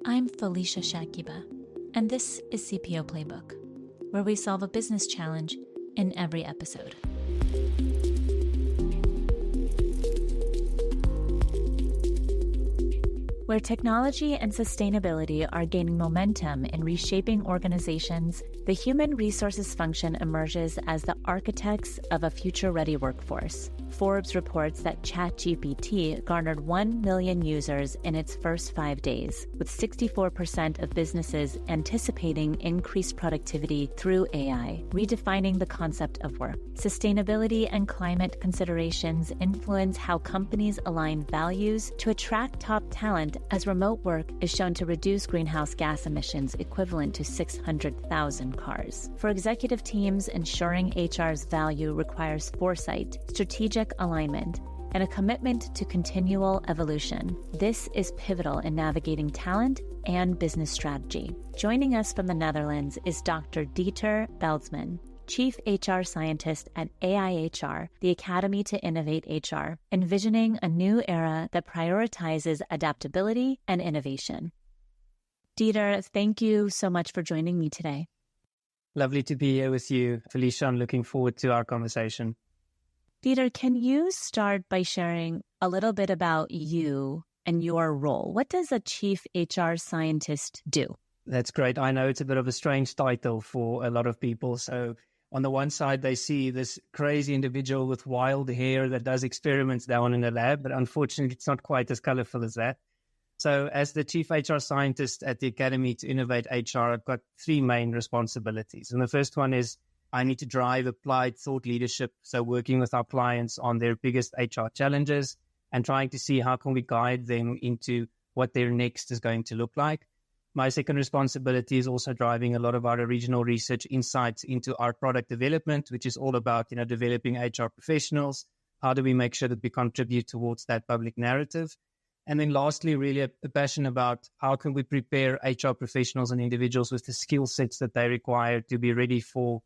I'm Felicia Shakiba, and this is CPO Playbook, where we solve a business challenge in every episode. Where technology and sustainability are gaining momentum in reshaping organizations, the human resources function emerges as the architects of a future-ready workforce. Forbes reports that ChatGPT garnered 1 million users in its first 5 days, with 64% of businesses anticipating increased productivity through AI, redefining the concept of work. Sustainability and climate considerations influence how companies align values to attract top talent, as remote work is shown to reduce greenhouse gas emissions equivalent to 600,000 cars. For executive teams, ensuring HR's value requires foresight, strategic alignment, and a commitment to continual evolution. This is pivotal in navigating talent and business strategy. Joining us from the Netherlands is Dr. Dieter Veldsman, Chief HR Scientist at AIHR, the Academy to Innovate HR, envisioning a new era that prioritizes adaptability and innovation. Dieter, thank you so much for joining me today. Lovely to be here with you, Felicia. I'm looking forward to our conversation. Dieter, can you start by sharing a little bit about you and your role? What does a Chief HR Scientist do? That's great. I know it's a bit of a strange title for a lot of people. So on the one side, they see this crazy individual with wild hair that does experiments down in the lab, but unfortunately, it's not quite as colorful as that. So as the Chief HR Scientist at the Academy to Innovate HR, I've got 3 main responsibilities. And the first one is I need to drive applied thought leadership. So working with our clients on their biggest HR challenges and trying to see how can we guide them into what their next is going to look like. My second responsibility is also driving a lot of our original research insights into our product development, which is all about, developing HR professionals. How do we make sure that we contribute towards that public narrative? And then lastly, really a passion about how can we prepare HR professionals and individuals with the skill sets that they require to be ready for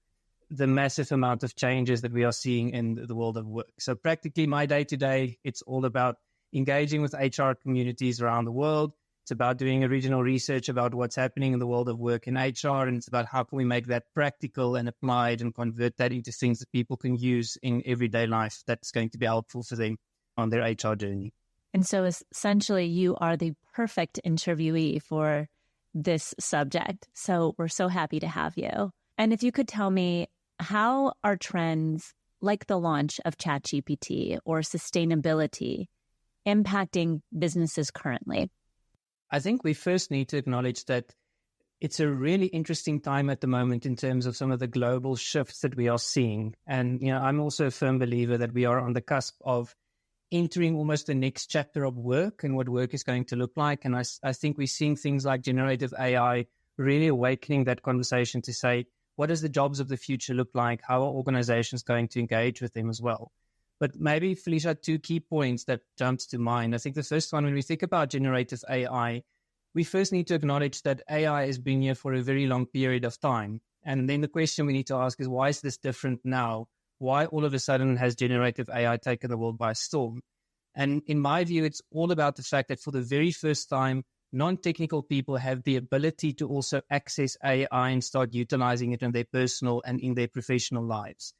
the massive amount of changes that we are seeing in the world of work. So practically my day-to-day, it's all about engaging with HR communities around the world. It's about doing original research about what's happening in the world of work in HR, and it's about how can we make that practical and applied and convert that into things that people can use in everyday life that's going to be helpful for them on their HR journey. And so essentially, you are the perfect interviewee for this subject. So we're so happy to have you. And if you could tell me, how are trends like the launch of ChatGPT or sustainability impacting businesses currently? I think we first need to acknowledge that it's a really interesting time at the moment in terms of some of the global shifts that we are seeing. And, I'm also a firm believer that we are on the cusp of entering almost the next chapter of work and what work is going to look like. And I think we're seeing things like generative AI really awakening that conversation to say, what does the jobs of the future look like? How are organizations going to engage with them as well? But maybe, Felicia, 2 key points that jumps to mind. I think the first one, when we think about generative AI, we first need to acknowledge that AI has been here for a very long period of time. And then the question we need to ask is, why is this different now? Why all of a sudden has generative AI taken the world by storm? And in my view, it's all about the fact that for the very first time, non-technical people have the ability to also access AI and start utilizing it in their personal and in their professional lives.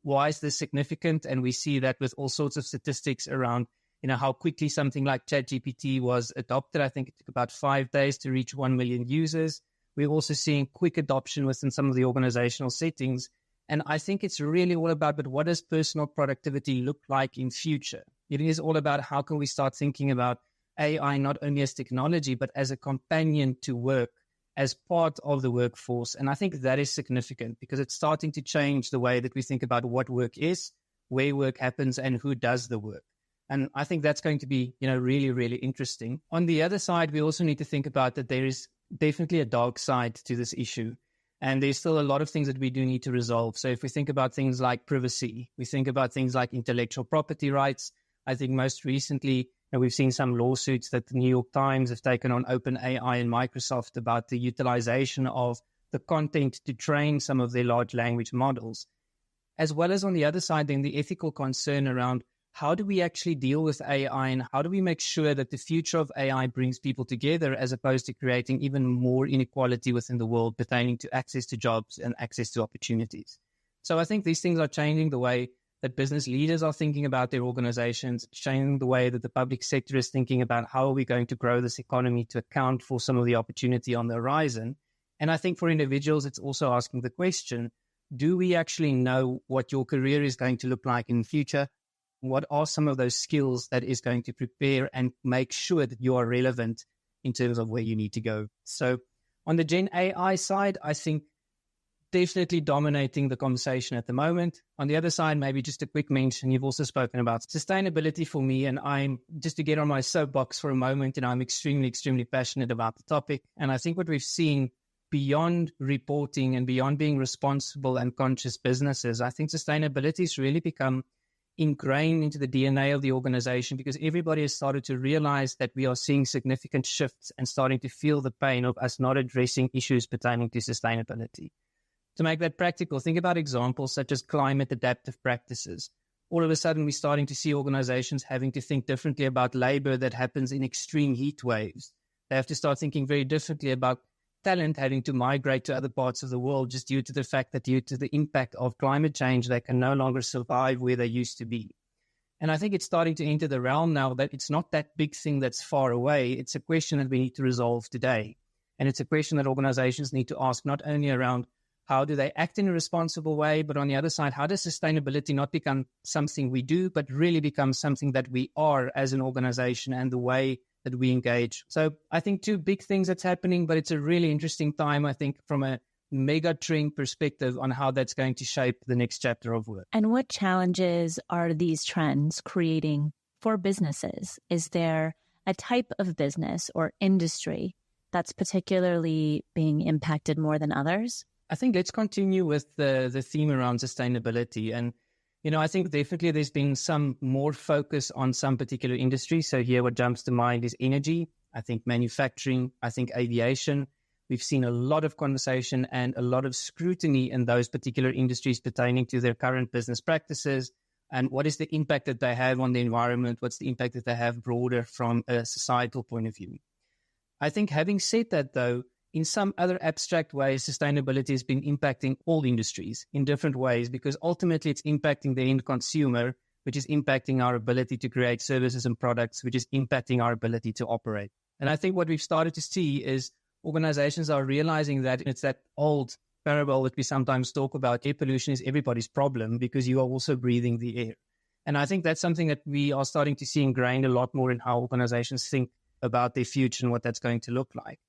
Why is this significant? And we see that with all sorts of statistics around, how quickly something like ChatGPT was adopted. I think it took about 5 days to reach 1 million users. We're also seeing quick adoption within some of the organizational settings. And I think it's really all about, but what does personal productivity look like in future? It is all about how can we start thinking about AI not only as technology, but as a companion to work, as part of the workforce. And I think that is significant because it's starting to change the way that we think about what work is, where work happens, and who does the work. And I think that's going to be, really, really interesting. On the other side, we also need to think about that there is definitely a dark side to this issue. And there's still a lot of things that we do need to resolve. So if we think about things like privacy, we think about things like intellectual property rights. I think most recently, we've seen some lawsuits that the New York Times have taken on OpenAI and Microsoft about the utilization of the content to train some of their large language models. As well as on the other side, then the ethical concern around how do we actually deal with AI, and how do we make sure that the future of AI brings people together as opposed to creating even more inequality within the world pertaining to access to jobs and access to opportunities. So I think these things are changing the way that business leaders are thinking about their organizations, changing the way that the public sector is thinking about how are we going to grow this economy to account for some of the opportunity on the horizon. And I think for individuals, it's also asking the question, do we actually know what your career is going to look like in the future? What are some of those skills that is going to prepare and make sure that you are relevant in terms of where you need to go? So on the Gen AI side, I think definitely dominating the conversation at the moment. On the other side, maybe just a quick mention, you've also spoken about sustainability for me, and I'm just to get on my soapbox for a moment, and I'm extremely, extremely passionate about the topic. And I think what we've seen beyond reporting and beyond being responsible and conscious businesses, I think sustainability has really become ingrained into the DNA of the organization because everybody has started to realize that we are seeing significant shifts and starting to feel the pain of us not addressing issues pertaining to sustainability. To make that practical, think about examples such as climate adaptive practices. All of a sudden, we're starting to see organizations having to think differently about labor that happens in extreme heat waves. They have to start thinking very differently about talent having to migrate to other parts of the world just due to the fact that due to the impact of climate change, they can no longer survive where they used to be. And I think it's starting to enter the realm now that it's not that big thing that's far away. It's a question that we need to resolve today. And it's a question that organizations need to ask not only around how do they act in a responsible way, but on the other side, how does sustainability not become something we do, but really become something that we are as an organization and the way that we engage. So I think two big things that's happening, but it's a really interesting time, I think, from a mega trend perspective on how that's going to shape the next chapter of work. And what challenges are these trends creating for businesses? Is there a type of business or industry that's particularly being impacted more than others? I think let's continue with the theme around sustainability. And, I think definitely there's been some more focus on some particular industries. So here what jumps to mind is energy, I think manufacturing, I think aviation. We've seen a lot of conversation and a lot of scrutiny in those particular industries pertaining to their current business practices and what is the impact that they have on the environment, what's the impact that they have broader from a societal point of view. I think having said that, though, in some other abstract ways, sustainability has been impacting all industries in different ways because ultimately it's impacting the end consumer, which is impacting our ability to create services and products, which is impacting our ability to operate. And I think what we've started to see is organizations are realizing that it's that old parable that we sometimes talk about. Air pollution is everybody's problem because you are also breathing the air. And I think that's something that we are starting to see ingrained a lot more in how organizations think about their future and what that's going to look like.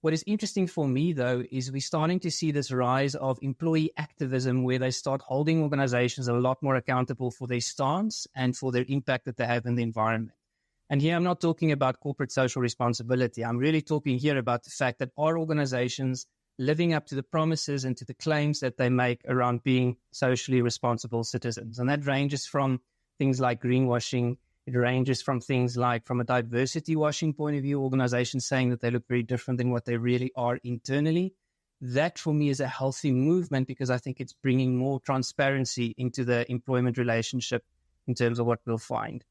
What is interesting for me, though, is we're starting to see this rise of employee activism where they start holding organizations a lot more accountable for their stance and for their impact that they have in the environment. And here I'm not talking about corporate social responsibility. I'm really talking here about the fact that our organizations living up to the promises and to the claims that they make around being socially responsible citizens. And that ranges from things like greenwashing. It ranges from things like, from a diversity washing point of view, organizations saying that they look very different than what they really are internally. That for me is a healthy movement because I think it's bringing more transparency into the employment relationship in terms of what we'll find.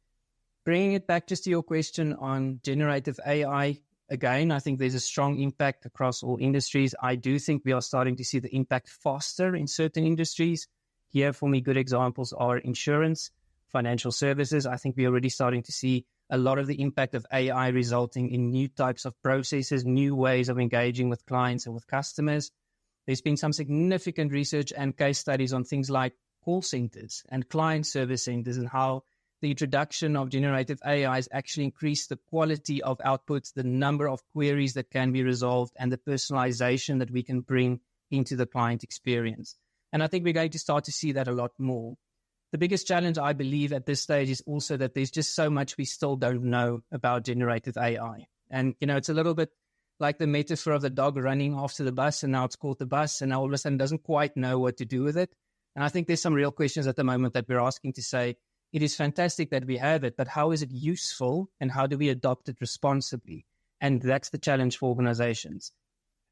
Bringing it back just to your question on generative AI, again, I think there's a strong impact across all industries. I do think we are starting to see the impact faster in certain industries. Here, for me, good examples are insurance, financial services. I think we're already starting to see a lot of the impact of AI resulting in new types of processes, new ways of engaging with clients and with customers. There's been some significant research and case studies on things like call centers and client service centers and how the introduction of generative AI has actually increased the quality of outputs, the number of queries that can be resolved, and the personalization that we can bring into the client experience. And I think we're going to start to see that a lot more. The biggest challenge, I believe, at this stage is also that there's just so much we still don't know about generative AI. And, it's a little bit like the metaphor of the dog running after the bus, and now it's caught the bus, and now all of a sudden doesn't quite know what to do with it. And I think there's some real questions at the moment that we're asking to say, it is fantastic that we have it, but how is it useful, and how do we adopt it responsibly? And that's the challenge for organizations.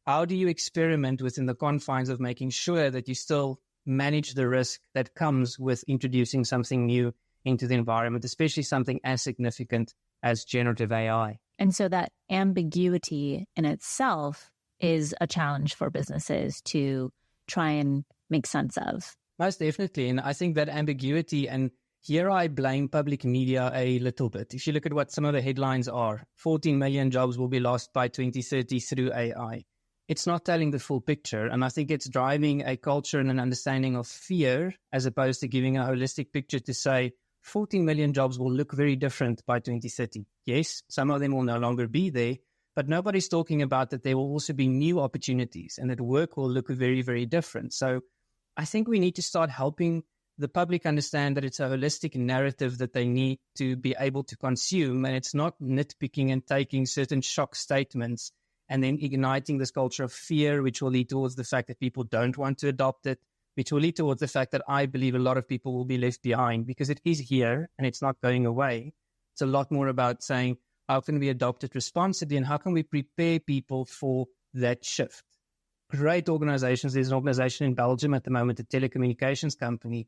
How do you experiment within the confines of making sure that you still manage the risk that comes with introducing something new into the environment, especially something as significant as generative AI. And so that ambiguity in itself is a challenge for businesses to try and make sense of. Most definitely. And I think that ambiguity, and here I blame public media a little bit. If you look at what some of the headlines are, 14 million jobs will be lost by 2030 through AI. It's not telling the full picture. And I think it's driving a culture and an understanding of fear as opposed to giving a holistic picture to say 14 million jobs will look very different by 2030. Yes, some of them will no longer be there, but nobody's talking about that there will also be new opportunities and that work will look very, very different. So I think we need to start helping the public understand that it's a holistic narrative that they need to be able to consume, and it's not nitpicking and taking certain shock statements and then igniting this culture of fear, which will lead towards the fact that people don't want to adopt it, which will lead towards the fact that I believe a lot of people will be left behind because it is here and it's not going away. It's a lot more about saying, how can we adopt it responsibly and how can we prepare people for that shift? Great organizations. There's an organization in Belgium at the moment, a telecommunications company,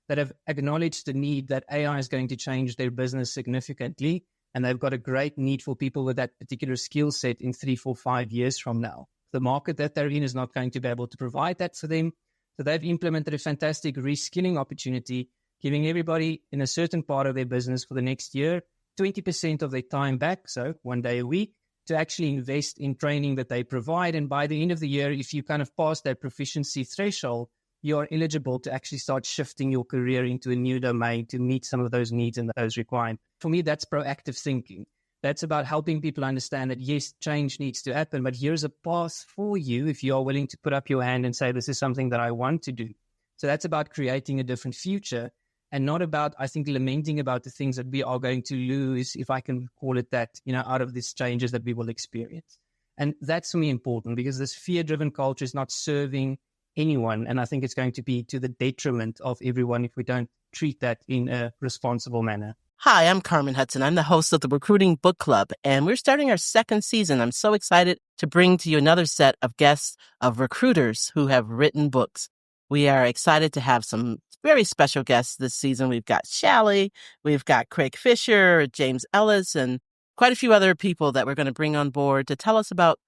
that have acknowledged the need that AI is going to change their business significantly. And they've got a great need for people with that particular skill set in 3, 4, 5 years from now. The market that they're in is not going to be able to provide that for them. So they've implemented a fantastic reskilling opportunity, giving everybody in a certain part of their business for the next year 20% of their time back, so 1 day a week, to actually invest in training that they provide. And by the end of the year, if you kind of pass that proficiency threshold, you are eligible to actually start shifting your career into a new domain to meet some of those needs and those requirements. For me, that's proactive thinking. That's about helping people understand that, yes, change needs to happen, but here's a path for you if you are willing to put up your hand and say, this is something that I want to do. So that's about creating a different future and not about, I think, lamenting about the things that we are going to lose, if I can call it that, out of these changes that we will experience. And that's for me important because this fear-driven culture is not serving anyone. And I think it's going to be to the detriment of everyone if we don't treat that in a responsible manner. Hi, I'm Carmen Hudson. I'm the host of the Recruiting Book Club, and we're starting our second season. I'm so excited to bring to you another set of guests of recruiters who have written books. We are excited to have some very special guests this season. We've got Shally, we've got Craig Fisher, James Ellis, and quite a few other people that we're going to bring on board to tell us about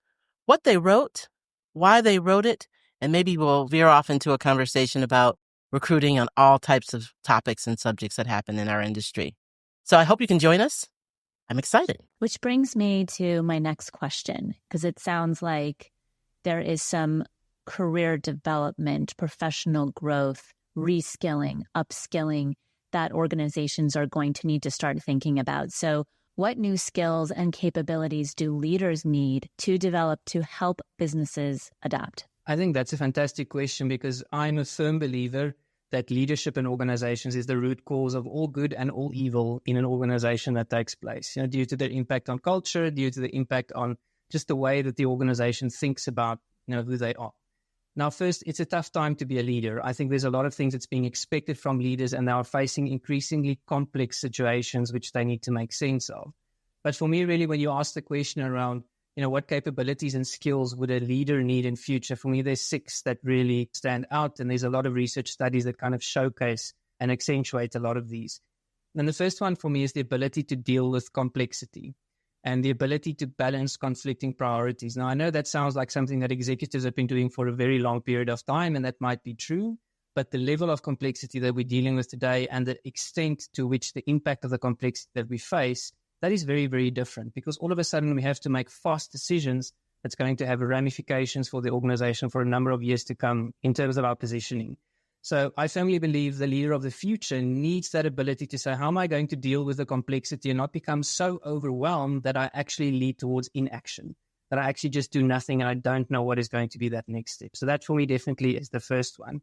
what they wrote, why they wrote it, and maybe we'll veer off into a conversation about recruiting on all types of topics and subjects that happen in our industry. So I hope you can join us. I'm excited. Which brings me to my next question, because it sounds like there is some career development, professional growth, reskilling, upskilling that organizations are going to need to start thinking about. So what new skills and capabilities do leaders need to develop to help businesses adapt? I think that's a fantastic question because I'm a firm believer that leadership in organizations is the root cause of all good and all evil in an organization that takes place, due to their impact on culture, due to the impact on just the way that the organization thinks about, who they are. Now, first, it's a tough time to be a leader. I think there's a lot of things that's being expected from leaders and they are facing increasingly complex situations which they need to make sense of. But for me, really, when you ask the question around, what capabilities and skills would a leader need in future? For me, there's 6 that really stand out. And there's a lot of research studies that kind of showcase and accentuate a lot of these. And the first one for me is the ability to deal with complexity and the ability to balance conflicting priorities. Now, I know that sounds like something that executives have been doing for a very long period of time, and that might be true. But the level of complexity that we're dealing with today and the extent to which the impact of the complexity that we face, that is very, very different because all of a sudden we have to make fast decisions that's going to have ramifications for the organization for a number of years to come in terms of our positioning. So I firmly believe the leader of the future needs that ability to say, how am I going to deal with the complexity and not become so overwhelmed that I actually lead towards inaction, that I actually just do nothing and I don't know what is going to be that next step. So that for me definitely is the first one.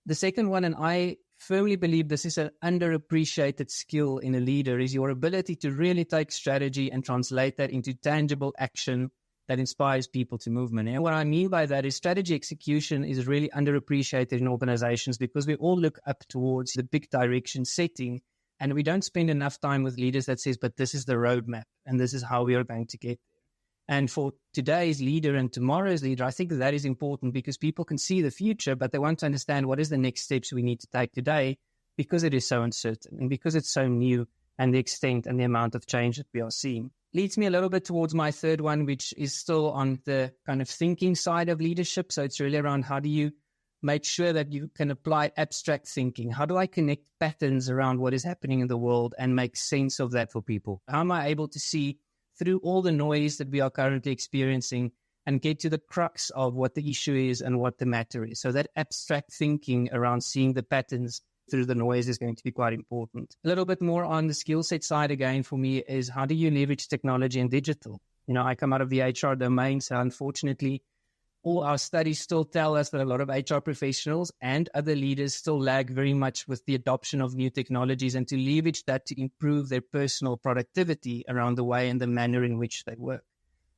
The second one, and I firmly believe this is an underappreciated skill in a leader, is your ability to really take strategy and translate that into tangible action that inspires people to movement. And what I mean by that is strategy execution is really underappreciated in organizations because we all look up towards the big direction setting and we don't spend enough time with leaders that says, but this is the roadmap and this is how we are going to get there. And for today's leader and tomorrow's leader, I think that is important because people can see the future, but they want to understand what is the next steps we need to take today because it is so uncertain and because it's so new, and the extent and the amount of change that we are seeing. Leads me a little bit towards my third one, which is still on the kind of thinking side of leadership. So it's really around how do you make sure that you can apply abstract thinking? How do I connect patterns around what is happening in the world and make sense of that for people? How am I able to see through all the noise that we are currently experiencing and get to the crux of what the issue is and what the matter is? So that abstract thinking around seeing the patterns through the noise is going to be quite important. A little bit more on the skill set side again for me is how do you leverage technology and digital? I come out of the HR domain, so unfortunately, all our studies still tell us that a lot of HR professionals and other leaders still lag very much with the adoption of new technologies and to leverage that to improve their personal productivity around the way and the manner in which they work.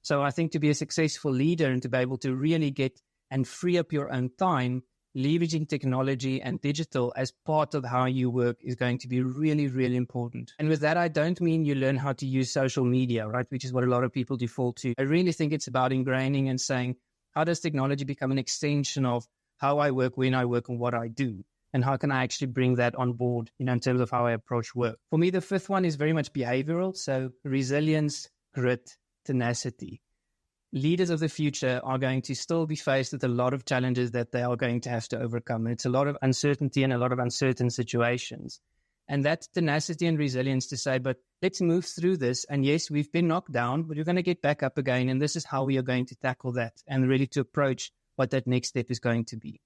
So I think to be a successful leader and to be able to really get and free up your own time, leveraging technology and digital as part of how you work is going to be really, really important. And with that, I don't mean you learn how to use social media, right, which is what a lot of people default to. I really think it's about ingraining and saying, how does technology become an extension of how I work, when I work, and what I do? And how can I actually bring that on board, in terms of how I approach work? For me, the fifth one is very much behavioral. So resilience, grit, tenacity. Leaders of the future are going to still be faced with a lot of challenges that they are going to have to overcome. It's a lot of uncertainty and a lot of uncertain situations. And that tenacity and resilience to say, but let's move through this. And yes, we've been knocked down, but we're going to get back up again. And this is how we are going to tackle that and really to approach what that next step is going to be.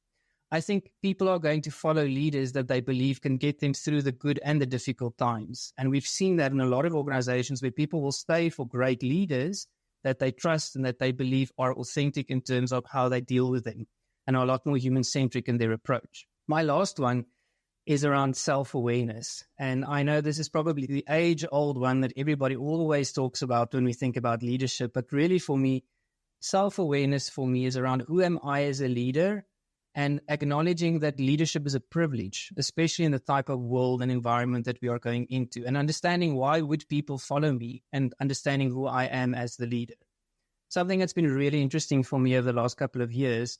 I think people are going to follow leaders that they believe can get them through the good and the difficult times. And we've seen that in a lot of organizations where people will stay for great leaders that they trust and that they believe are authentic in terms of how they deal with them and are a lot more human-centric in their approach. My last one is around self-awareness. And I know this is probably the age-old one that everybody always talks about when we think about leadership. But really for me, self-awareness for me is around who am I as a leader and acknowledging that leadership is a privilege, especially in the type of world and environment that we are going into, and understanding why would people follow me and understanding who I am as the leader. Something that's been really interesting for me over the last couple of years,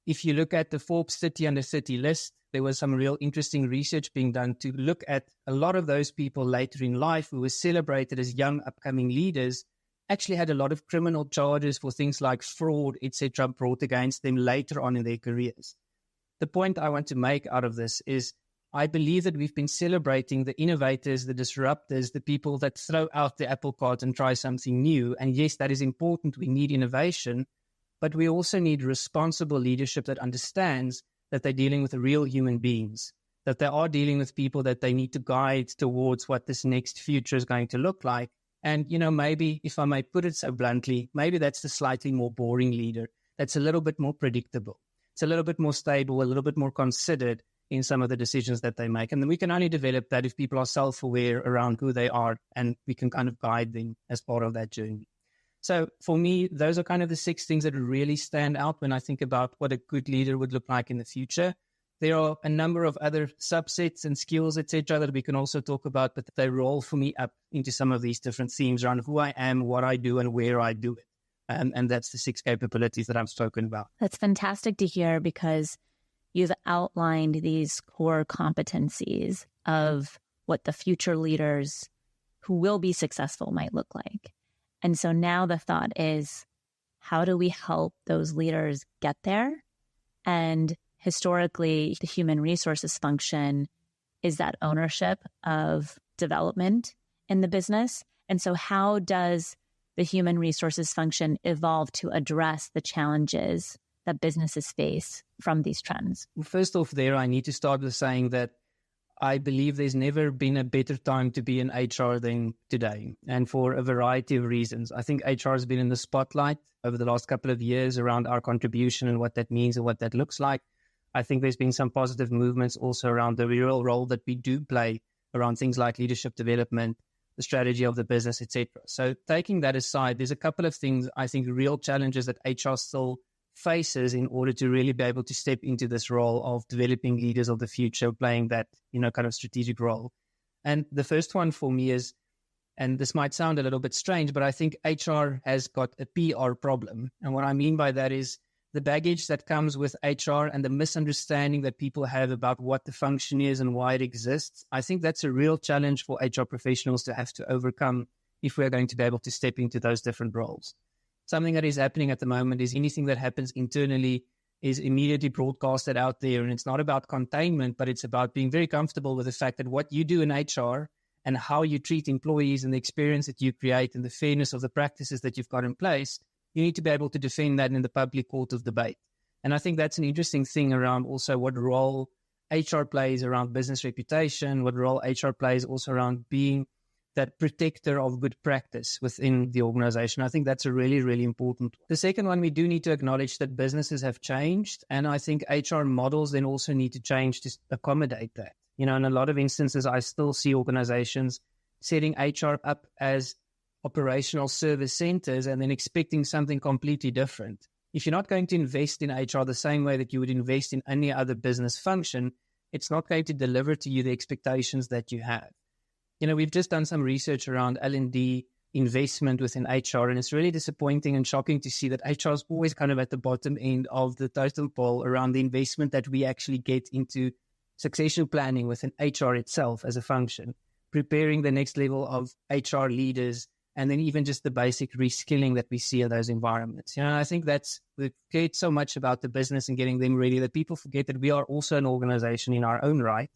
if you look at the Forbes 30 Under 30 list, there was some real interesting research being done to look at a lot of those people later in life who were celebrated as young upcoming leaders actually had a lot of criminal charges for things like fraud, etc., brought against them later on in their careers. The point I want to make out of this is I believe that we've been celebrating the innovators, the disruptors, the people that throw out the apple cart and try something new. And yes, that is important. We need innovation, but we also need responsible leadership that understands that they're dealing with real human beings, that they are dealing with people that they need to guide towards what this next future is going to look like. And, maybe, if I may put it so bluntly, maybe that's the slightly more boring leader that's a little bit more predictable. It's a little bit more stable, a little bit more considered in some of the decisions that they make. And then we can only develop that if people are self-aware around who they are and we can kind of guide them as part of that journey. So for me, those are kind of the 6 things that really stand out when I think about what a good leader would look like in the future. There are a number of other subsets and skills, etc., that we can also talk about, but they roll for me up into some of these different themes around who I am, what I do, and where I do it. And that's the 6 capabilities that I've spoken about. That's fantastic to hear because you've outlined these core competencies of what the future leaders who will be successful might look like. And so now the thought is, how do we help those leaders get there? And historically, the human resources function is that ownership of development in the business. And so how does the human resources function evolve to address the challenges that businesses face from these trends? First off there, I need to start with saying that I believe there's never been a better time to be in HR than today, and for a variety of reasons. I think HR has been in the spotlight over the last couple of years around our contribution and what that means and what that looks like. I think there's been some positive movements also around the real role that we do play around things like leadership development, the strategy of the business, etc. So taking that aside, there's a couple of things, I think, real challenges that HR still faces in order to really be able to step into this role of developing leaders of the future, playing that, kind of strategic role. And the first one for me is, and this might sound a little bit strange, but I think HR has got a PR problem. And what I mean by that is the baggage that comes with HR and the misunderstanding that people have about what the function is and why it exists, I think that's a real challenge for HR professionals to have to overcome if we're going to be able to step into those different roles. Something that is happening at the moment is anything that happens internally is immediately broadcasted out there. And it's not about containment, but it's about being very comfortable with the fact that what you do in HR and how you treat employees and the experience that you create and the fairness of the practices that you've got in place, you need to be able to defend that in the public court of debate. And I think that's an interesting thing around also what role HR plays around business reputation, what role HR plays also around being that protector of good practice within the organization. I think that's a really, really important one. The second one, we do need to acknowledge that businesses have changed. And I think HR models then also need to change to accommodate that. In a lot of instances, I still see organizations setting HR up as operational service centers and then expecting something completely different. If you're not going to invest in HR the same way that you would invest in any other business function, it's not going to deliver to you the expectations that you have. We've just done some research around L&D investment within HR, and it's really disappointing and shocking to see that HR is always kind of at the bottom end of the totem pole around the investment that we actually get into succession planning within HR itself as a function, preparing the next level of HR leaders, and then even just the basic reskilling that we see in those environments. I think we create so much about the business and getting them ready that people forget that we are also an organization in our own right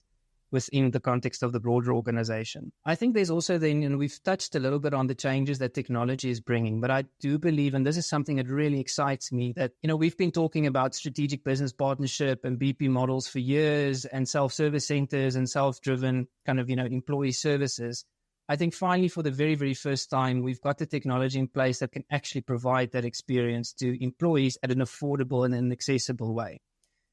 within the context of the broader organization. I think there's also then, we've touched a little bit on the changes that technology is bringing, but I do believe, and this is something that really excites me, that, we've been talking about strategic business partnership and BP models for years and self-service centers and self-driven kind of, employee services. I think finally, for the very, very first time, we've got the technology in place that can actually provide that experience to employees at an affordable and an accessible way.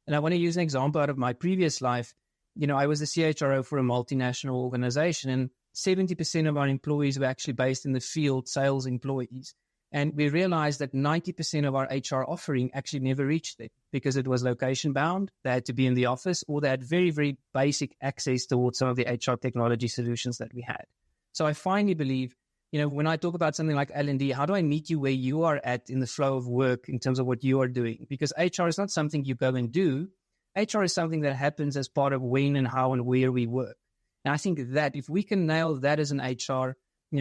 And I want to use an example out of my previous life. I was the CHRO for a multinational organization, and 70% of our employees were actually based in the field, sales employees. And we realized that 90% of our HR offering actually never reached them because it was location bound. They had to be in the office, or they had very, very basic access towards some of the HR technology solutions that we had. So I finally believe, when I talk about something like L&D, how do I meet you where you are at in the flow of work in terms of what you are doing? Because HR is not something you go and do. HR is something that happens as part of when and how and where we work. And I think that if we can nail that as an HR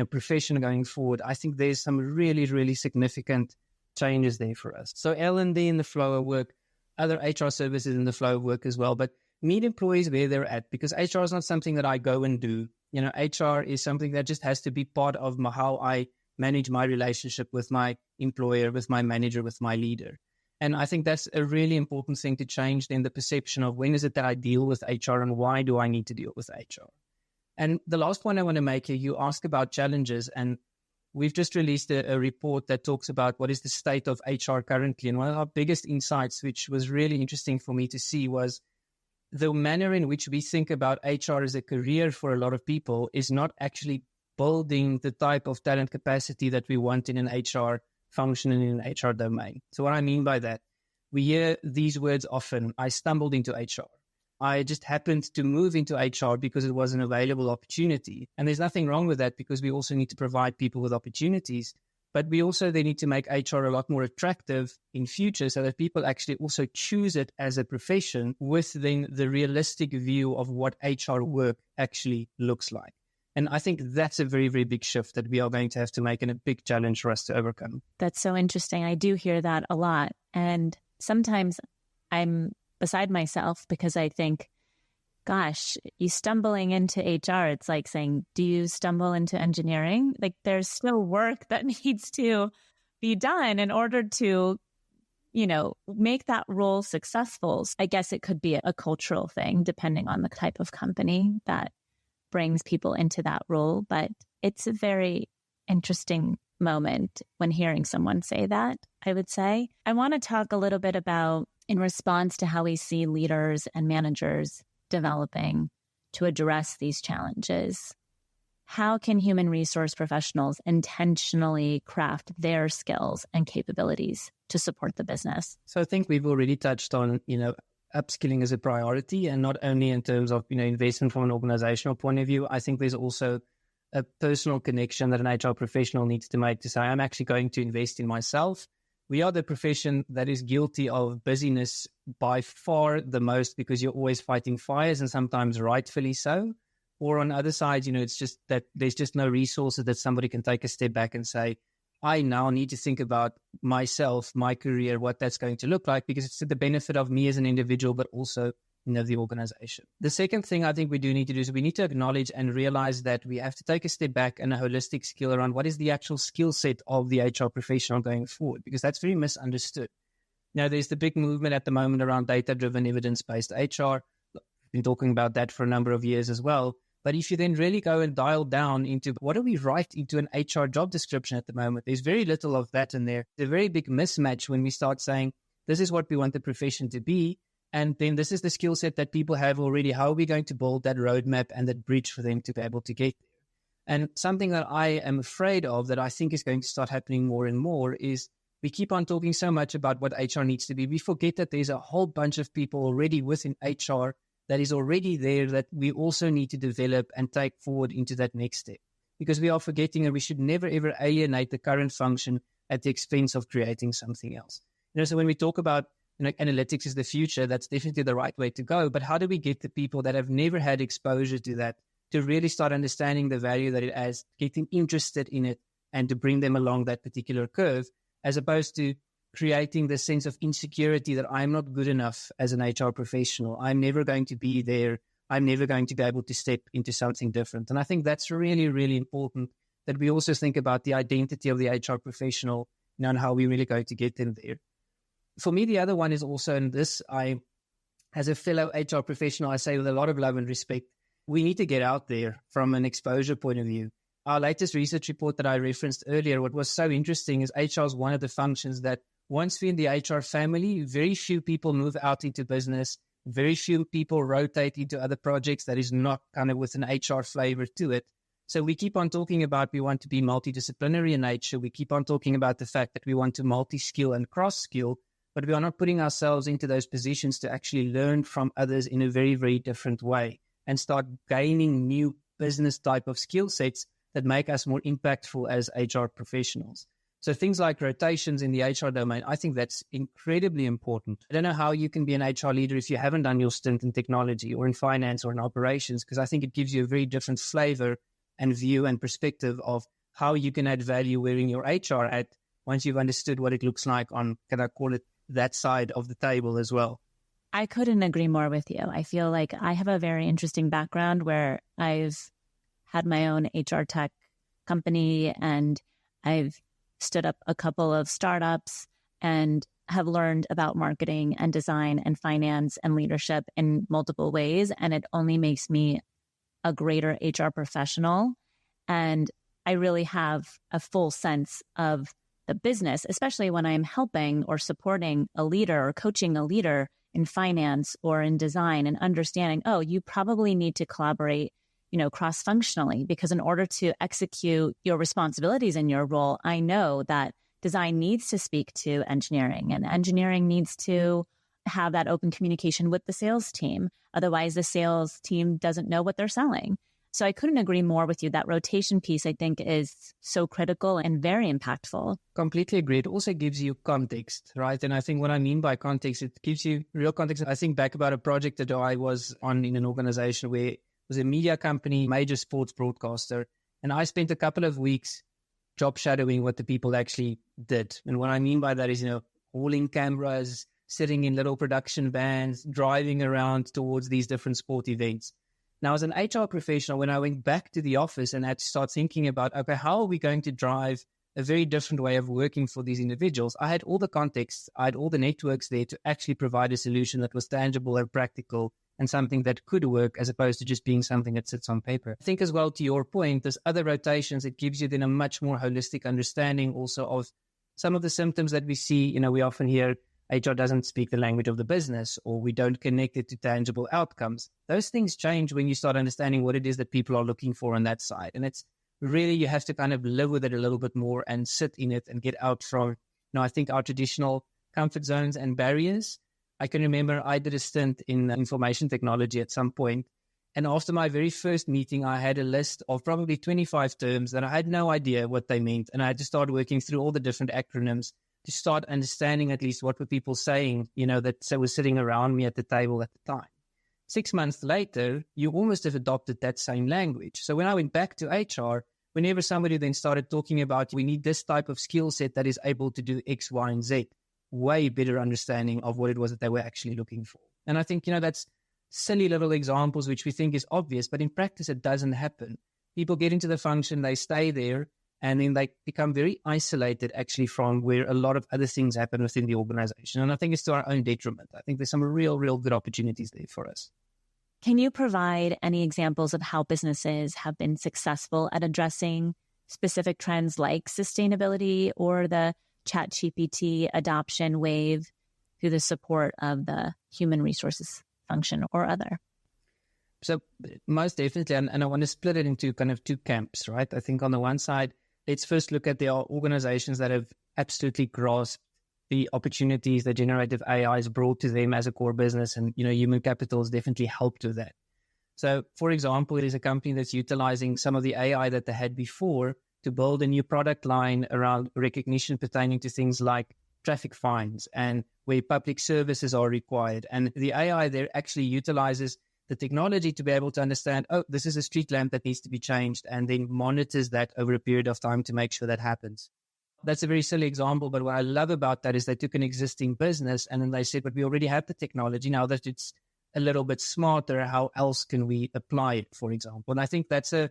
profession going forward, I think there's some really, really significant changes there for us. So L&D in the flow of work, other HR services in the flow of work as well, but meet employees where they're at, because HR is not something that I go and do. HR is something that just has to be part of how I manage my relationship with my employer, with my manager, with my leader. And I think that's a really important thing to change then the perception of when is it that I deal with HR and why do I need to deal with HR? And the last point I want to make here, you ask about challenges, and we've just released a report that talks about what is the state of HR currently. And one of our biggest insights, which was really interesting for me to see, was the manner in which we think about HR as a career for a lot of people is not actually building the type of talent capacity that we want in an HR function and in an HR domain. So what I mean by that, we hear these words often. I stumbled into HR. I just happened to move into HR because it was an available opportunity. And there's nothing wrong with that, because we also need to provide people with opportunities. But we also they need to make HR a lot more attractive in future so that people actually also choose it as a profession with then the realistic view of what HR work actually looks like. And I think that's a very, very big shift that we are going to have to make, and a big challenge for us to overcome. That's so interesting. I do hear that a lot. And sometimes I'm beside myself because I think, gosh, you stumbling into HR, it's like saying, do you stumble into engineering? Like, there's still work that needs to be done in order to, make that role successful. I guess it could be a cultural thing, depending on the type of company that brings people into that role. But it's a very interesting moment when hearing someone say that, I would say. I want to talk a little bit about, in response to how we see leaders and managers developing to address these challenges, how can human resource professionals intentionally craft their skills and capabilities to support the business? So I think we've already touched on, upskilling as a priority, and not only in terms of, investment from an organizational point of view. I think there's also a personal connection that an HR professional needs to make to say, I'm actually going to invest in myself we are the profession that is guilty of busyness by far the most, because you're always fighting fires, and sometimes rightfully so. Or on the other side, it's just that there's just no resources that somebody can take a step back and say, I now need to think about myself, my career, what that's going to look like, because it's to the benefit of me as an individual, but also the organization. The second thing I think we do need to do is we need to acknowledge and realize that we have to take a step back and a holistic skill around what is the actual skill set of the HR professional going forward, because that's very misunderstood. Now, there's the big movement at the moment around data-driven, evidence-based HR. We've been talking about that for a number of years as well. But if you then really go and dial down into what do we write into an HR job description at the moment, there's very little of that in there. There's a very big mismatch when we start saying, this is what we want the profession to be, and then this is the skill set that people have already. How are we going to build that roadmap and that bridge for them to be able to get there? And something that I am afraid of that I think is going to start happening more and more is we keep on talking so much about what HR needs to be. We forget that there's a whole bunch of people already within HR that is already there that we also need to develop and take forward into that next step. Because we are forgetting that we should never, ever alienate the current function at the expense of creating something else. So when we talk about analytics is the future, that's definitely the right way to go. But how do we get the people that have never had exposure to that to really start understanding the value that it has, get them interested in it, and to bring them along that particular curve, as opposed to creating the sense of insecurity that I'm not good enough as an HR professional. I'm never going to be there. I'm never going to be able to step into something different. And I think that's really, really important, that we also think about the identity of the HR professional, and how we really going to get them there. For me, the other one is also, and this as a fellow HR professional, I say with a lot of love and respect, we need to get out there from an exposure point of view. Our latest research report that I referenced earlier, what was so interesting is HR is one of the functions that once we're in the HR family, very few people move out into business. Very few people rotate into other projects that is not kind of with an HR flavor to it. So we keep on talking about we want to be multidisciplinary in nature. We keep on talking about the fact that we want to multi-skill and cross-skill, but we are not putting ourselves into those positions to actually learn from others in a very, very different way and start gaining new business type of skill sets that make us more impactful as HR professionals. So things like rotations in the HR domain, I think that's incredibly important. I don't know how you can be an HR leader if you haven't done your stint in technology or in finance or in operations, because I think it gives you a very different flavor and view and perspective of how you can add value wearing your HR at once you've understood what it looks like on, can I call it, that side of the table as well. I couldn't agree more with you. I feel like I have a very interesting background where I've had my own HR tech company, and I've stood up a couple of startups and have learned about marketing and design and finance and leadership in multiple ways. And it only makes me a greater HR professional. And I really have a full sense of the business, especially when I'm helping or supporting a leader or coaching a leader in finance or in design, and understanding, oh, you probably need to collaborate cross-functionally, because in order to execute your responsibilities in your role, I know that design needs to speak to engineering, and engineering needs to have that open communication with the sales team. Otherwise, the sales team doesn't know what they're selling. So I couldn't agree more with you. That rotation piece, I think, is so critical and very impactful. Completely agree. It also gives you context, right? And I think what I mean by context, it gives you real context. I think back about a project that I was on in an organization where was a media company, major sports broadcaster. And I spent a couple of weeks job shadowing what the people actually did. And what I mean by that is, hauling cameras, sitting in little production vans, driving around towards these different sport events. Now, as an HR professional, when I went back to the office and had to start thinking about, okay, how are we going to drive a very different way of working for these individuals? I had all the context, I had all the networks there to actually provide a solution that was tangible and practical, and something that could work, as opposed to just being something that sits on paper. I think as well, to your point, there's other rotations. It gives you then a much more holistic understanding also of some of the symptoms that we see. We often hear HR doesn't speak the language of the business, or we don't connect it to tangible outcomes. Those things change when you start understanding what it is that people are looking for on that side. And it's really, you have to kind of live with it a little bit more and sit in it and get out from, I think our traditional comfort zones and barriers. I can remember I did a stint in information technology at some point. And after my very first meeting, I had a list of probably 25 terms that I had no idea what they meant. And I had to start working through all the different acronyms to start understanding at least what were people saying, that was sitting around me at the table at the time. 6 months later, you almost have adopted that same language. So when I went back to HR, whenever somebody then started talking about, we need this type of skill set that is able to do X, Y, and Z, way better understanding of what it was that they were actually looking for. And I think, that's silly little examples, which we think is obvious, but in practice, it doesn't happen. People get into the function, they stay there, and then they become very isolated actually from where a lot of other things happen within the organization. And I think it's to our own detriment. I think there's some real good opportunities there for us. Can you provide any examples of how businesses have been successful at addressing specific trends like sustainability or the ChatGPT adoption wave through the support of the human resources function or other? So most definitely, and I want to split it into kind of two camps, right? I think on the one side, let's first look at the organizations that have absolutely grasped the opportunities that generative AI has brought to them as a core business, and human capital has definitely helped with that. So, for example, there's a company that's utilizing some of the AI that they had before to build a new product line around recognition pertaining to things like traffic fines and where public services are required. And the AI there actually utilizes the technology to be able to understand, this is a street lamp that needs to be changed, and then monitors that over a period of time to make sure that happens. That's a very silly example, but what I love about that is they took an existing business and then they said, but we already have the technology. Now that it's a little bit smarter, how else can we apply it, for example? And I think that's a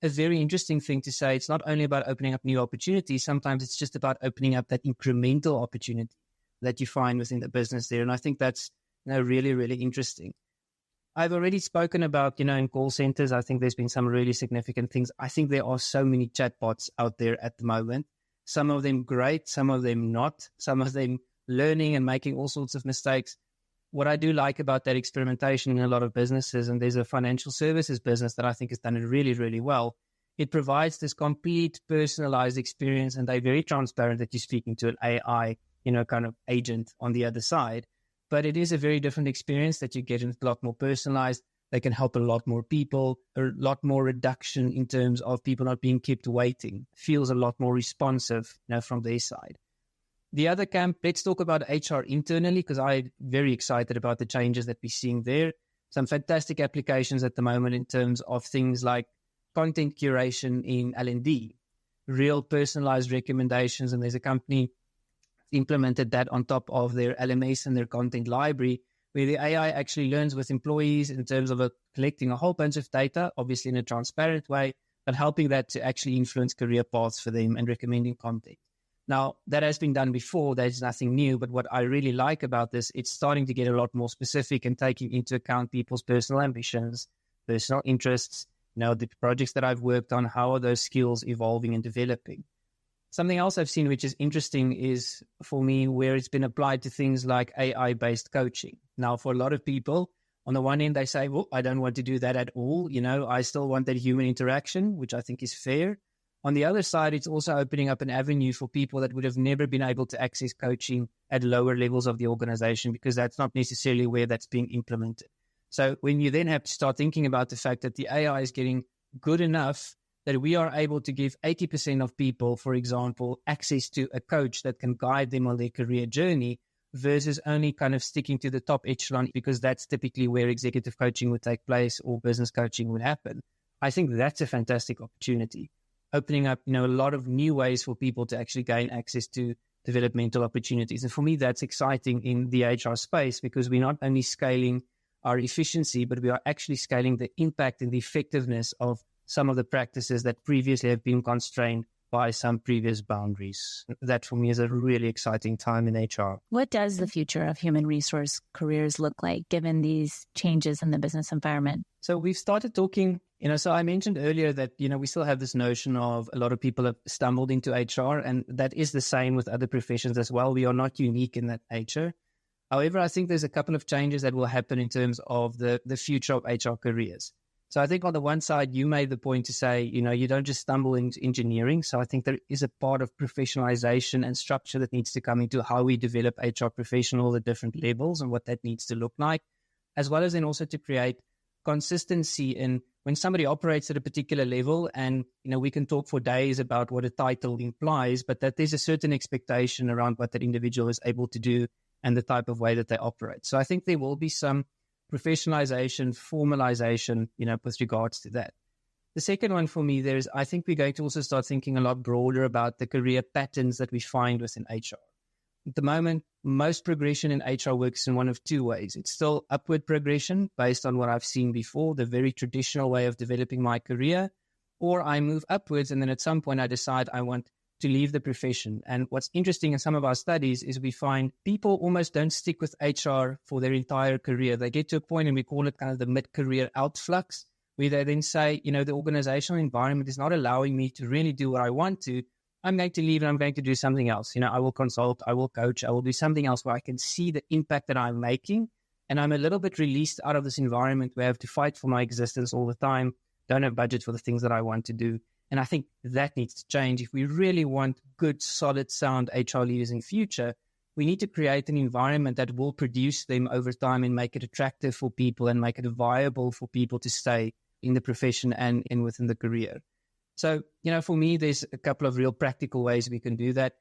very interesting thing to say. It's not only about opening up new opportunities. Sometimes it's just about opening up that incremental opportunity that you find within the business there. And I think that's really interesting. I've already spoken about, in call centers, I think there's been some really significant things. I think there are so many chatbots out there at the moment. Some of them great, some of them not, some of them learning and making all sorts of mistakes. What I do like about that experimentation in a lot of businesses, and there's a financial services business that I think has done it really well, it provides this complete personalized experience, and they're very transparent that you're speaking to an AI, kind of agent on the other side. But it is a very different experience that you get, and it's a lot more personalized. They can help a lot more people, a lot more reduction in terms of people not being kept waiting. Feels a lot more responsive, from their side. The other camp, let's talk about HR internally, because I'm very excited about the changes that we're seeing there. Some fantastic applications at the moment in terms of things like content curation in L&D, real personalized recommendations. And there's a company implemented that on top of their LMS and their content library, where the AI actually learns with employees in terms of collecting a whole bunch of data, obviously in a transparent way, but helping that to actually influence career paths for them and recommending content. Now, that has been done before. There's nothing new. But what I really like about this, it's starting to get a lot more specific and taking into account people's personal ambitions, personal interests, the projects that I've worked on, how are those skills evolving and developing. Something else I've seen, which is interesting, is for me where it's been applied to things like AI-based coaching. Now, for a lot of people, on the one end, they say, well, I don't want to do that at all. I still want that human interaction, which I think is fair. On the other side, it's also opening up an avenue for people that would have never been able to access coaching at lower levels of the organization, because that's not necessarily where that's being implemented. So when you then have to start thinking about the fact that the AI is getting good enough that we are able to give 80% of people, for example, access to a coach that can guide them on their career journey, versus only kind of sticking to the top echelon, because that's typically where executive coaching would take place or business coaching would happen. I think that's a fantastic opportunity, opening up, a lot of new ways for people to actually gain access to developmental opportunities. And for me, that's exciting in the HR space, because we're not only scaling our efficiency, but we are actually scaling the impact and the effectiveness of some of the practices that previously have been constrained by some previous boundaries. That for me is a really exciting time in HR. What does the future of human resource careers look like given these changes in the business environment? So we've started talking, so I mentioned earlier that, we still have this notion of a lot of people have stumbled into HR, and that is the same with other professions as well. We are not unique in that nature. However, I think there's a couple of changes that will happen in terms of the future of HR careers. So I think on the one side, you made the point to say, you don't just stumble into engineering. So I think there is a part of professionalization and structure that needs to come into how we develop HR professionals at different levels and what that needs to look like, as well as then also to create consistency in when somebody operates at a particular level, and we can talk for days about what a title implies, but that there's a certain expectation around what that individual is able to do and the type of way that they operate. So I think there will be some professionalization, formalization, with regards to that. The second one for me I think we're going to also start thinking a lot broader about the career patterns that we find within HR. At the moment, most progression in HR works in one of two ways. It's still upward progression based on what I've seen before, the very traditional way of developing my career, or I move upwards and then at some point I decide I want to leave the profession. And what's interesting in some of our studies is we find people almost don't stick with HR for their entire career. They get to a point, and we call it kind of the mid-career outflux, where they then say, the organizational environment is not allowing me to really do what I want to. I'm going to leave and I'm going to do something else. I will consult, I will coach, I will do something else where I can see the impact that I'm making. And I'm a little bit released out of this environment where I have to fight for my existence all the time, don't have budget for the things that I want to do. And I think that needs to change. If we really want good, solid, sound HR leaders in future, we need to create an environment that will produce them over time and make it attractive for people and make it viable for people to stay in the profession and within the career. So, for me, there's a couple of real practical ways we can do that.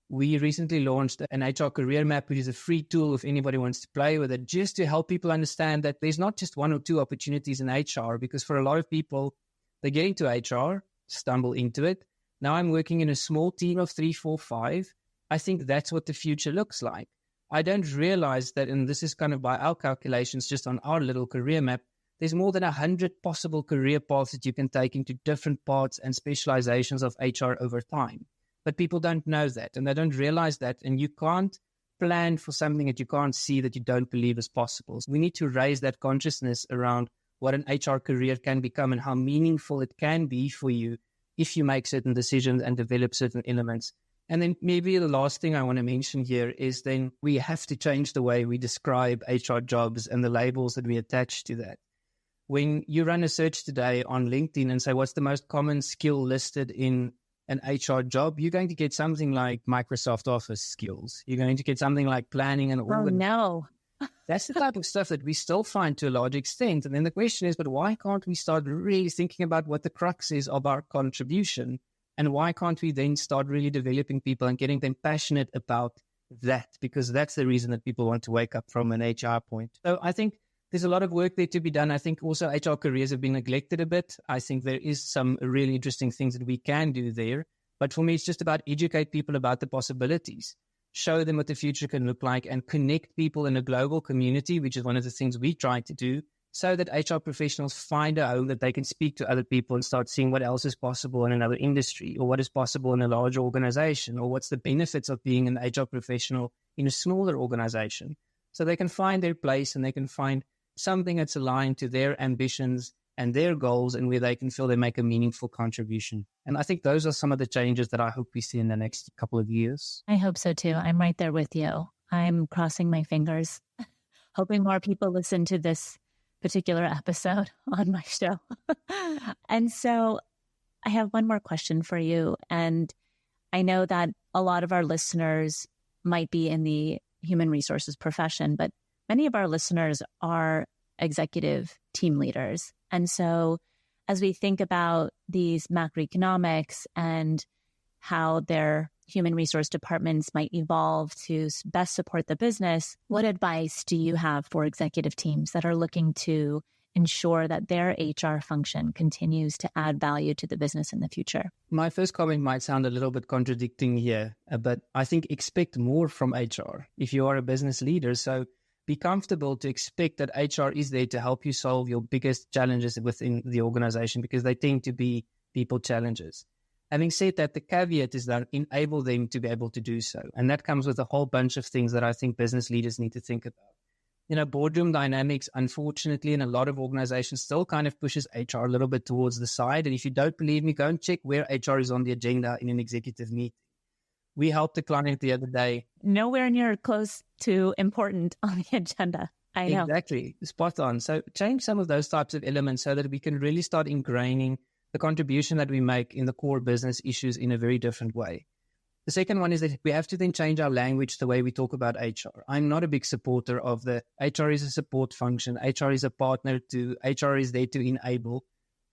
We recently launched an HR career map, which is a free tool if anybody wants to play with it, just to help people understand that there's not just one or two opportunities in HR, because for a lot of people, they get into HR, stumble into it. Now I'm working in a small team of 3, 4, 5. I think that's what the future looks like. I don't realize that, and this is kind of by our calculations, just on our little career map, there's more than 100 possible career paths that you can take into different parts and specializations of HR over time. But people don't know that, and they don't realize that, and you can't plan for something that you can't see, that you don't believe is possible. So we need to raise that consciousness around what an HR career can become and how meaningful it can be for you if you make certain decisions and develop certain elements. And then maybe the last thing I want to mention here is then we have to change the way we describe HR jobs and the labels that we attach to that. When you run a search today on LinkedIn and say, what's the most common skill listed in an HR job, you're going to get something like Microsoft Office skills. You're going to get something like planning and organizing. Oh, no. That's the type of stuff that we still find to a large extent. And then the question is, but why can't we start really thinking about what the crux is of our contribution? And why can't we then start really developing people and getting them passionate about that? Because that's the reason that people want to wake up from an HR point. So I think there's a lot of work there to be done. I think also HR careers have been neglected a bit. I think there is some really interesting things that we can do there. But for me, it's just about educate people about the possibilities, show them what the future can look like, and connect people in a global community, which is one of the things we try to do, so that HR professionals find a home that they can speak to other people and start seeing what else is possible in another industry, or what is possible in a larger organization, or what's the benefits of being an HR professional in a smaller organization. So they can find their place and they can find something that's aligned to their ambitions and their goals, and where they can feel they make a meaningful contribution. And I think those are some of the changes that I hope we see in the next couple of years. I hope so too. I'm right there with you. I'm crossing my fingers, hoping more people listen to this particular episode on my show. And so I have one more question for you. And I know that a lot of our listeners might be in the human resources profession, but many of our listeners are executive team leaders. And so as we think about these macroeconomics and how their human resource departments might evolve to best support the business, what advice do you have for executive teams that are looking to ensure that their HR function continues to add value to the business in the future? My first comment might sound a little bit contradicting here, but I think expect more from HR if you are a business leader. So be comfortable to expect that HR is there to help you solve your biggest challenges within the organization, because they tend to be people challenges. Having said that, the caveat is that enable them to be able to do so. And that comes with a whole bunch of things that I think business leaders need to think about. Boardroom dynamics, unfortunately, in a lot of organizations still kind of pushes HR a little bit towards the side. And if you don't believe me, go and check where HR is on the agenda in an executive meeting. We helped a client the other day. Nowhere near close to important on the agenda. I know. Exactly. Spot on. So change some of those types of elements so that we can really start ingraining the contribution that we make in the core business issues in a very different way. The second one is that we have to then change our language, the way we talk about HR. I'm not a big supporter of the HR is a support function. HR is a partner to, HR is there to enable.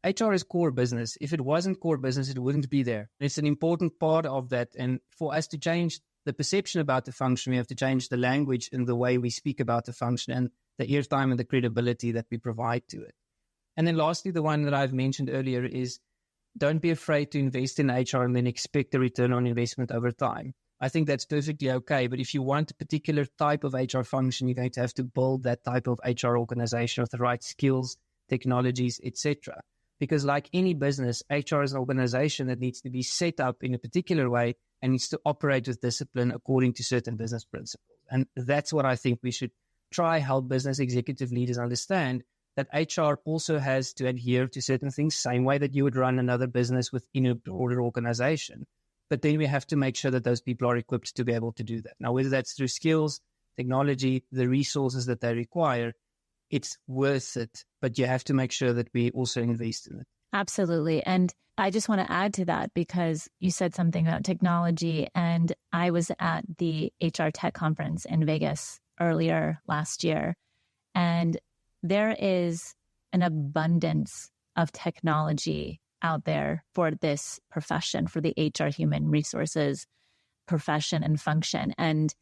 HR is core business. If it wasn't core business, it wouldn't be there. It's an important part of that. And for us to change the perception about the function, we have to change the language and the way we speak about the function and the airtime and the credibility that we provide to it. And then lastly, the one that I've mentioned earlier is don't be afraid to invest in HR and then expect a return on investment over time. I think that's perfectly okay. But if you want a particular type of HR function, you're going to have to build that type of HR organization with the right skills, technologies, etc. Because like any business, HR is an organization that needs to be set up in a particular way and needs to operate with discipline according to certain business principles. And that's what I think we should try help business executive leaders understand, that HR also has to adhere to certain things, same way that you would run another business within a broader organization. But then we have to make sure that those people are equipped to be able to do that. Now, whether that's through skills, technology, the resources that they require, it's worth it. But you have to make sure that we also invest in it. Absolutely. And I just want to add to that, because you said something about technology, and I was at the HR Tech Conference in Vegas earlier last year, and there is an abundance of technology out there for this profession, for the HR human resources profession and function. And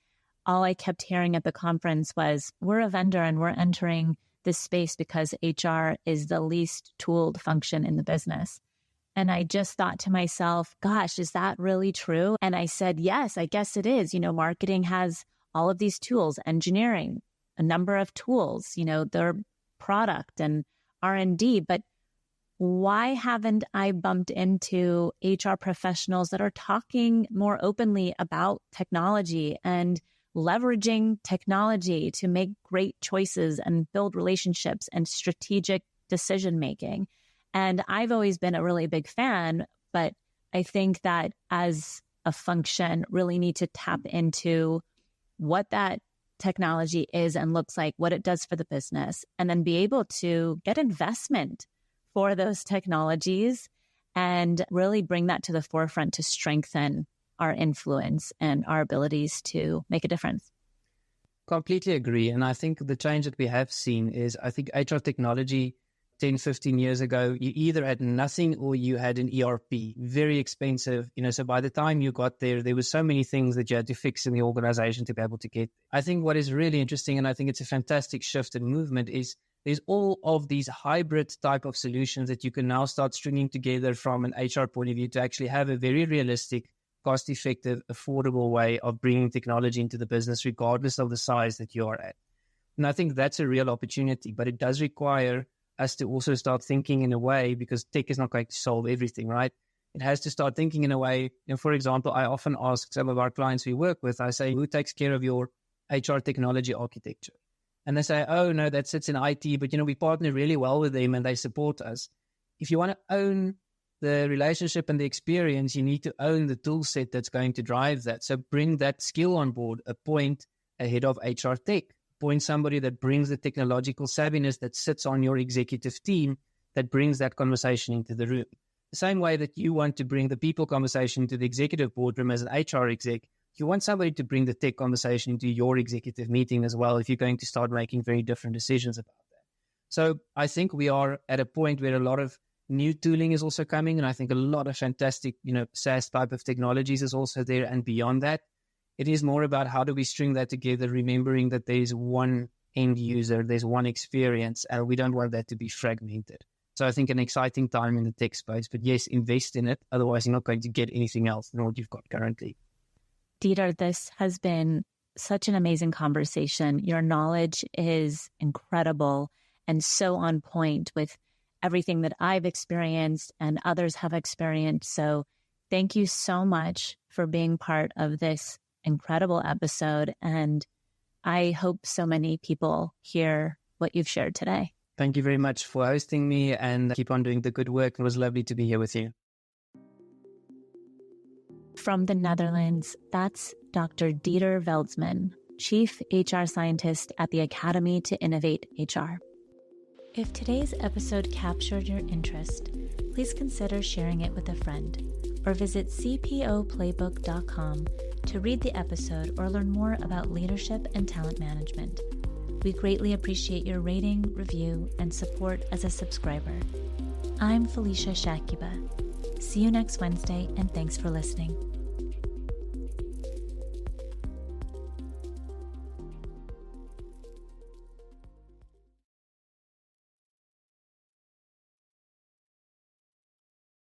all I kept hearing at the conference was, we're a vendor and we're entering this space because HR is the least tooled function in the business. And I just thought to myself, gosh, is that really true? And I said, yes, I guess it is. Marketing has all of these tools, engineering, a number of tools, their product and R&D. But why haven't I bumped into HR professionals that are talking more openly about technology and leveraging technology to make great choices and build relationships and strategic decision-making? And I've always been a really big fan, but I think that as a function, really need to tap into what that technology is and looks like, what it does for the business, and then be able to get investment for those technologies and really bring that to the forefront to strengthen our influence and our abilities to make a difference. Completely agree. And I think the change that we have seen is, I think HR technology 10, 15 years ago, you either had nothing or you had an ERP, very expensive. So by the time you got there, there were so many things that you had to fix in the organization to be able to get. I think what is really interesting, and I think it's a fantastic shift and movement, is there's all of these hybrid type of solutions that you can now start stringing together from an HR point of view to actually have a very realistic, cost-effective, affordable way of bringing technology into the business, regardless of the size that you are at. And I think that's a real opportunity, but it does require us to also start thinking in a way, because tech is not going to solve everything, right? It has to start thinking in a way. For example, I often ask some of our clients we work with, I say, who takes care of your HR technology architecture? And they say, oh, no, that sits in IT, but, we partner really well with them and they support us. If you want to own the relationship and the experience, you need to own the tool set that's going to drive that. So bring that skill on board, appoint a head of HR tech, appoint somebody that brings the technological savviness that sits on your executive team, that brings that conversation into the room. The same way that you want to bring the people conversation into the executive boardroom as an HR exec, you want somebody to bring the tech conversation into your executive meeting as well, if you're going to start making very different decisions about that. So I think we are at a point where a lot of new tooling is also coming, and I think a lot of fantastic, SaaS type of technologies is also there. And beyond that, it is more about how do we string that together, remembering that there's one end user, there's one experience, and we don't want that to be fragmented. So I think an exciting time in the tech space, but yes, invest in it. Otherwise, you're not going to get anything else than what you've got currently. Dieter, this has been such an amazing conversation. Your knowledge is incredible and so on point with everything that I've experienced and others have experienced. So thank you so much for being part of this incredible episode. And I hope so many people hear what you've shared today. Thank you very much for hosting me, and keep on doing the good work. It was lovely to be here with you. From the Netherlands, that's Dr. Dieter Veldsman, Chief HR Scientist at the Academy to Innovate HR. If today's episode captured your interest, please consider sharing it with a friend, or visit cpoplaybook.com to read the episode or learn more about leadership and talent management. We greatly appreciate your rating, review, and support as a subscriber. I'm Felicia Shakiba. See you next Wednesday, and thanks for listening.